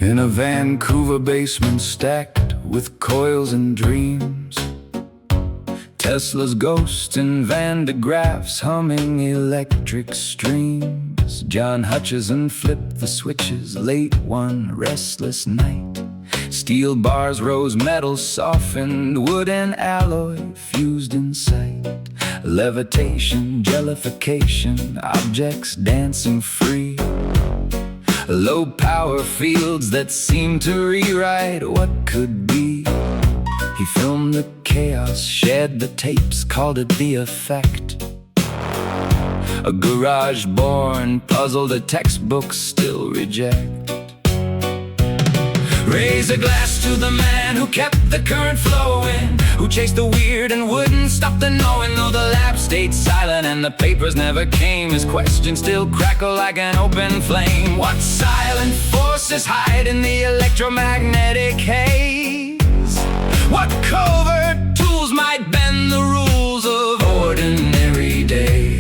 In a Vancouver basement stacked with coils and dreams, Tesla's ghost and Van de Graaff's humming electric streams. John Hutchison flipped the switches late one restless night. Steel bars rose, metal softened, wood and alloy fused in sight. Levitation, jellification, objects dancing free. Low power fields that seemed to rewrite what could be. He filmed the chaos, shared the tapes, called it the effect. A garage-born puzzle the textbooks still reject. Raise a glass to the man who kept the current flowing, who chased the weird and wouldn't stop the knowing. Though the lab stayed silent and the papers never came, his questions still crackle like an open flame. What silent forces hide in the electromagnetic haze? What covert tools might bend the rules of ordinary days?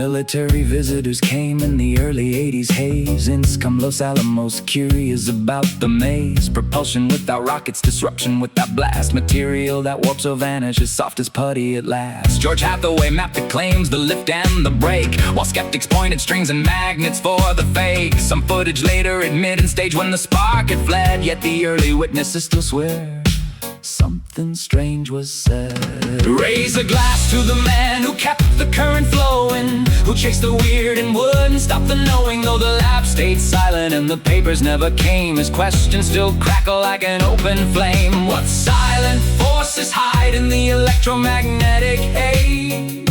Military visitors came in the early 80s haze. Inns come Los Alamos, curious about the maze. Propulsion without rockets, disruption without blast. Material that warps or vanishes, soft as putty at last. George Hathaway mapped the claims, the lift and the brake, while skeptics pointed strings and magnets for the fake. Some footage later admitted stage when the spark had fled, yet the early witnesses still swear something strange was said. Raise a glass to the man who kept the current flowing, who chased the weird and wouldn't stop the knowing. Though the lab stayed silent and the papers never came, his questions still crackle like an open flame. What silent forces hide in the electromagnetic haze?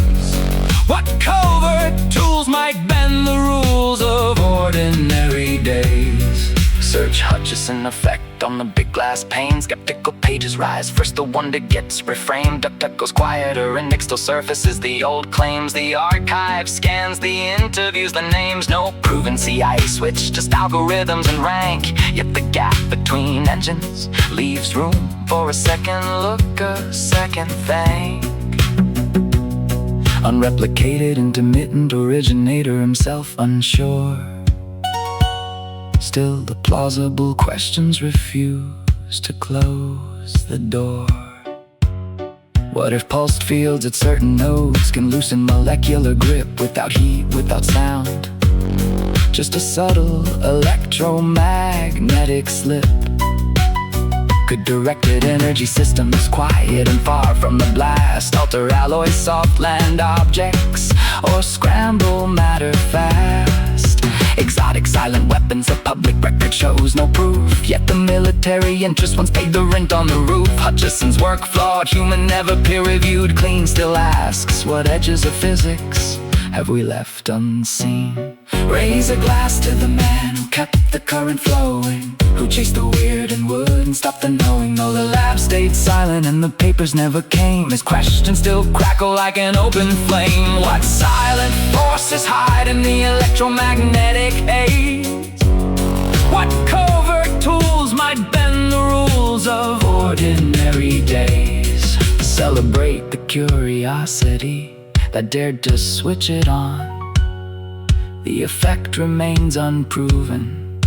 What covert tools might bend the rules of ordinary days? Search Hutchison effect on the big glass pane. Skeptical pages rise, first the wonder gets reframed. Duck goes quieter, index still surfaces the old claims. The archive scans the interviews, the names. No proven CIA switch, just algorithms and rank. Yet the gap between engines leaves room for a second look, a second think. Unreplicated, intermittent originator, himself unsure. Still the plausible questions refuse to close the door. What if pulsed fields at certain nodes can loosen molecular grip without heat, without sound? Just a subtle electromagnetic slip. Could directed energy systems, quiet and far from the blast, alter alloy soft land objects, or scramble matter fast? Exotic silent weapons, a public record shows no proof, yet the military interest once paid the rent on the roof. Hutchison's work flawed, human, never peer-reviewed, clean still asks, what edges of physics have we left unseen? Raise a glass to the man who kept the current flowing, who chased the weird and wouldn't stop the knowing. Though the lab stayed silent and the papers never came, his questions still crackle like an open flame. What silent forces hide in the electromagnetic haze? What covert tools might bend the rules of ordinary days? Celebrate the curiosity that dared to switch it on. The effect remains unproven,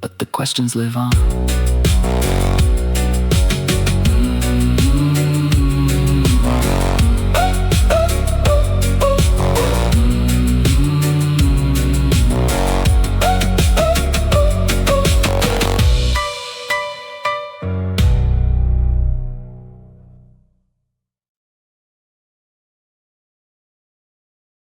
but the questions live on.